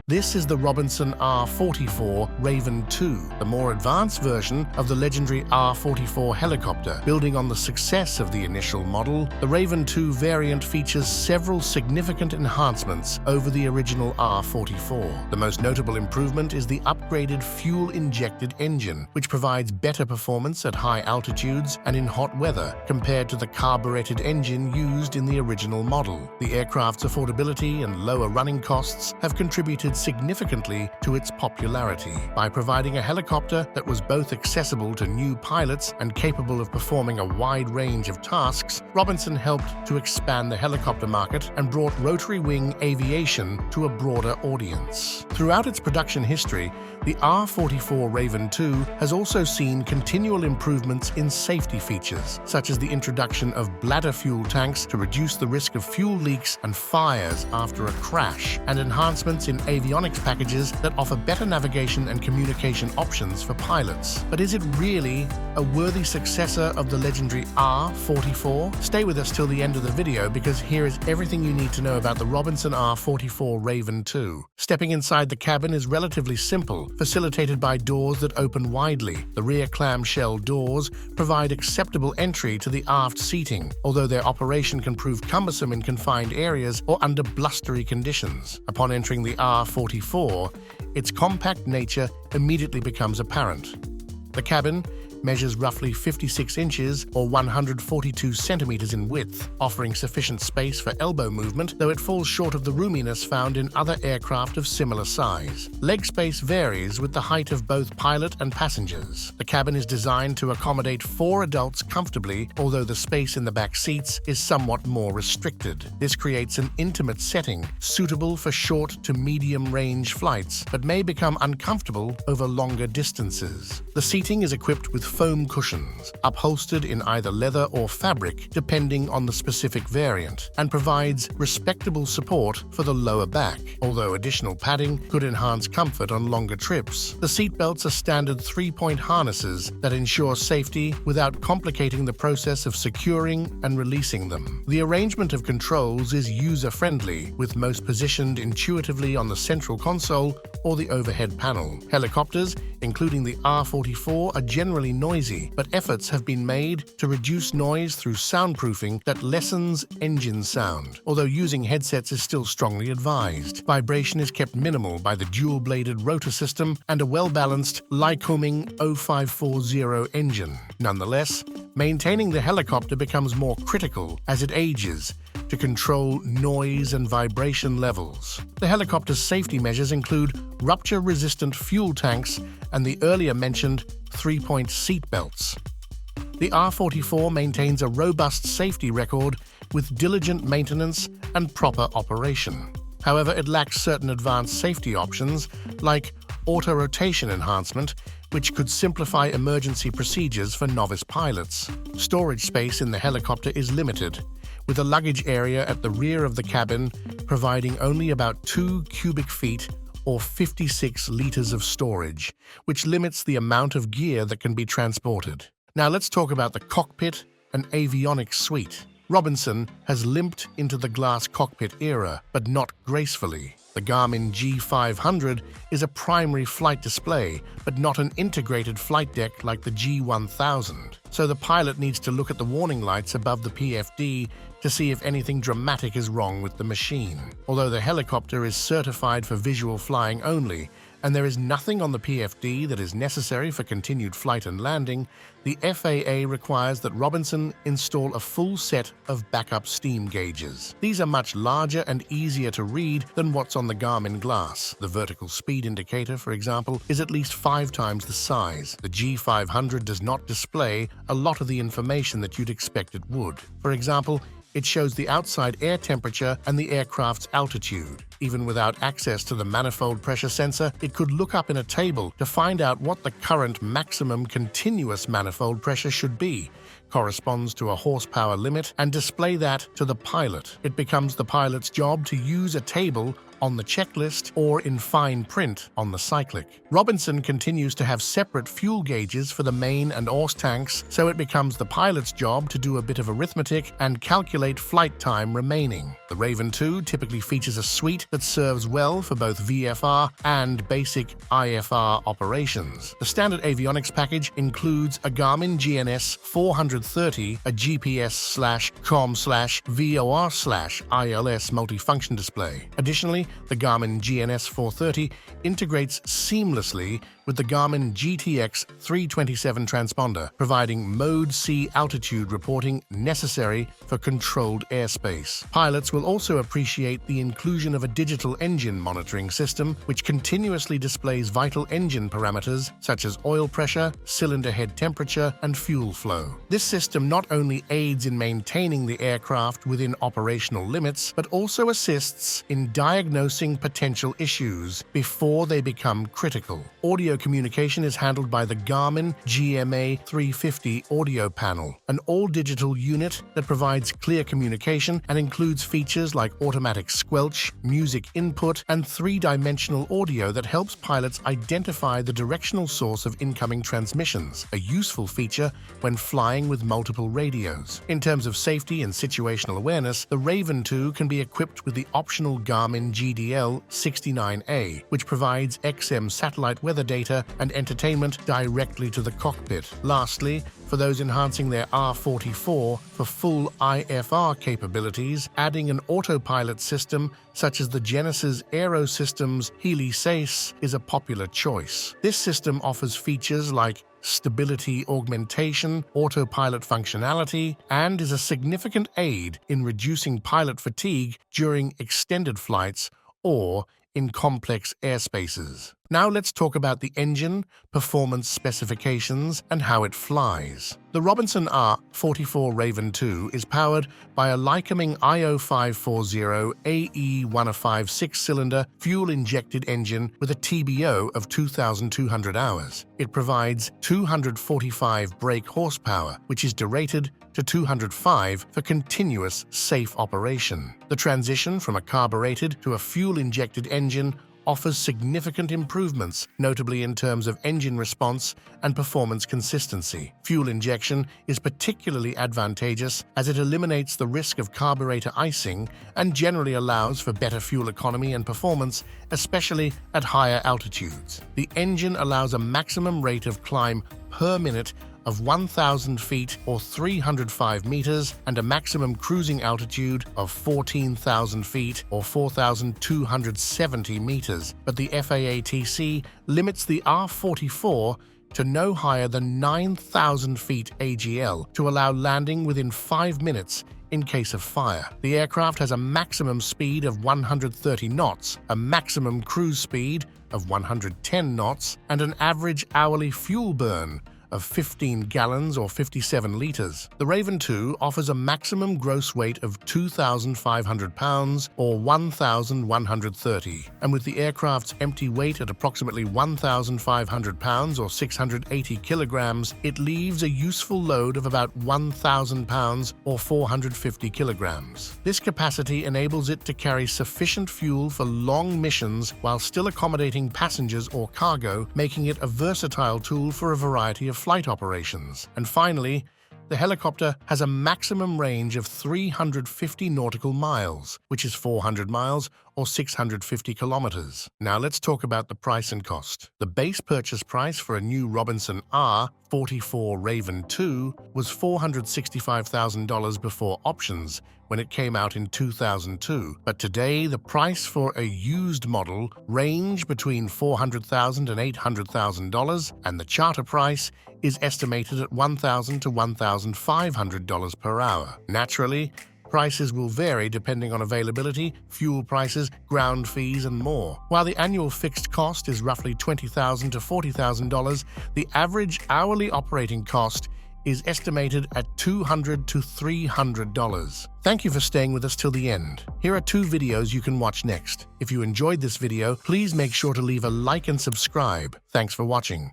This is the Robinson R44 Raven II, the more advanced version of the legendary R44 helicopter. Building on the success of the initial model, the Raven II variant features several significant enhancements over the original R44. The most notable improvement is the upgraded fuel-injected engine, which provides better performance at high altitudes and in hot weather compared to the carbureted engine used in the original model. The aircraft's affordability and lower running costs have contributed significantly to its popularity. By providing a helicopter that was both accessible to new pilots and capable of performing a wide range of tasks, Robinson helped to expand the helicopter market and brought rotary-wing aviation to a broader audience. Throughout its production history, the R44 Raven II has also seen continual improvements in safety features, such as the introduction of bladder fuel tanks to reduce the risk of fuel leaks and fires after a crash, and enhancements in avionics packages that offer better navigation and communication options for pilots. But is it really a worthy successor of the legendary R44? Stay with us till the end of the video, because here is everything you need to know about the Robinson R44 Raven II. Stepping inside the cabin is relatively simple, facilitated by doors that open widely. The rear clamshell doors provide acceptable entry to the aft seating, although their operation can prove cumbersome in confined areas or under blustery conditions. Upon entering the R44, its compact nature immediately becomes apparent. The cabin measures roughly 56 inches or 142 centimeters in width, offering sufficient space for elbow movement, though it falls short of the roominess found in other aircraft of similar size. Leg space varies with the height of both pilot and passengers. The cabin is designed to accommodate 4 adults comfortably, although the space in the back seats is somewhat more restricted. This creates an intimate setting suitable for short to medium-range flights, but may become uncomfortable over longer distances. The seating is equipped with foam cushions, upholstered in either leather or fabric depending on the specific variant, and provides respectable support for the lower back, although additional padding could enhance comfort on longer trips. The seatbelts are standard 3-point harnesses that ensure safety without complicating the process of securing and releasing them. The arrangement of controls is user-friendly, with most positioned intuitively on the central console or the overhead panel. Helicopters, including the R44, are generally noisy, but efforts have been made to reduce noise through soundproofing that lessens engine sound, although using headsets is still strongly advised. Vibration is kept minimal by the dual-bladed rotor system and a well-balanced Lycoming 0540 engine. Nonetheless, maintaining the helicopter becomes more critical as it ages to control noise and vibration levels. The helicopter's safety measures include rupture-resistant fuel tanks and the earlier mentioned 3-point seat belts. The R44 maintains a robust safety record with diligent maintenance and proper operation. However, it lacks certain advanced safety options like auto-rotation enhancement, which could simplify emergency procedures for novice pilots. Storage space in the helicopter is limited, with a luggage area at the rear of the cabin providing only about 2 cubic feet or 56 liters of storage, which limits the amount of gear that can be transported. Now let's talk about the cockpit and avionics suite. Robinson has limped into the glass cockpit era, but not gracefully. The Garmin G500 is a primary flight display, but not an integrated flight deck like the G1000. So the pilot needs to look at the warning lights above the PFD to see if anything dramatic is wrong with the machine. Although the helicopter is certified for visual flying only, and there is nothing on the PFD that is necessary for continued flight and landing, the FAA requires that Robinson install a full set of backup steam gauges. These are much larger and easier to read than what's on the Garmin glass. The vertical speed indicator, for example, is at least 5 times the size. The G500 does not display a lot of the information that you'd expect it would. For example, it shows the outside air temperature and the aircraft's altitude. Even without access to the manifold pressure sensor, it could look up in a table to find out what the current maximum continuous manifold pressure should be, corresponds to a horsepower limit, and display that to the pilot. It becomes the pilot's job to use a table on the checklist or in fine print on the cyclic. Robinson continues to have separate fuel gauges for the main and ORS tanks, so it becomes the pilot's job to do a bit of arithmetic and calculate flight time remaining. The Raven 2 typically features a suite that serves well for both VFR and basic IFR operations. The standard avionics package includes a Garmin GNS 430, a GPS/COM/VOR/ILS multifunction display. Additionally, the Garmin GNS 430 integrates seamlessly with the Garmin GTX 327 transponder, providing Mode C altitude reporting necessary for controlled airspace. Pilots will also appreciate the inclusion of a digital engine monitoring system, which continuously displays vital engine parameters such as oil pressure, cylinder head temperature, and fuel flow. This system not only aids in maintaining the aircraft within operational limits, but also assists in diagnosing potential issues before they become critical. Audio communication is handled by the Garmin GMA 350 audio panel, an all-digital unit that provides clear communication and includes features like automatic squelch, music input, and three-dimensional audio that helps pilots identify the directional source of incoming transmissions, a useful feature when flying with multiple radios. In terms of safety and situational awareness, the Raven 2 can be equipped with the optional Garmin GDL 69A, which provides XM satellite weather data and entertainment directly to the cockpit. Lastly, for those enhancing their R44 for full IFR capabilities, adding an autopilot system such as the Genesis Aerosystems Healy SACE is a popular choice. This system offers features like stability augmentation, autopilot functionality, and is a significant aid in reducing pilot fatigue during extended flights or in complex airspaces. Now let's talk about the engine, performance specifications, and how it flies. The Robinson R44 Raven 2 is powered by a Lycoming IO540 AE105 six-cylinder fuel-injected engine with a TBO of 2,200 hours. It provides 245 brake horsepower, which is derated to 205 for continuous, safe operation. The transition from a carbureted to a fuel-injected engine offers significant improvements, notably in terms of engine response and performance consistency. Fuel injection is particularly advantageous as it eliminates the risk of carburetor icing and generally allows for better fuel economy and performance, especially at higher altitudes. The engine allows a maximum rate of climb per minute of 1,000 feet or 305 meters and a maximum cruising altitude of 14,000 feet or 4,270 meters, but the FAA-TC limits the R44 to no higher than 9,000 feet AGL to allow landing within 5 minutes in case of fire. The aircraft has a maximum speed of 130 knots, a maximum cruise speed of 110 knots, and an average hourly fuel burn of 15 gallons or 57 liters. The Raven 2 offers a maximum gross weight of 2,500 pounds or 1,130, and with the aircraft's empty weight at approximately 1,500 pounds or 680 kilograms, it leaves a useful load of about 1,000 pounds or 450 kilograms. This capacity enables it to carry sufficient fuel for long missions while still accommodating passengers or cargo, making it a versatile tool for a variety of flight operations. And finally, the helicopter has a maximum range of 350 nautical miles, which is 400 miles or 650 kilometers. Now let's talk about the price and cost. The base purchase price for a new Robinson R44 Raven 2 was $465,000 before options when it came out in 2002, but today the price for a used model range between $400,000 and $800,000, and the charter price is estimated at $1,000 to $1,500 per hour. Naturally, prices will vary depending on availability, fuel prices, ground fees, and more. While the annual fixed cost is roughly $20,000 to $40,000, the average hourly operating cost is estimated at $200 to $300. Thank you for staying with us till the end. Here are 2 videos you can watch next. If you enjoyed this video, please make sure to leave a like and subscribe. Thanks for watching.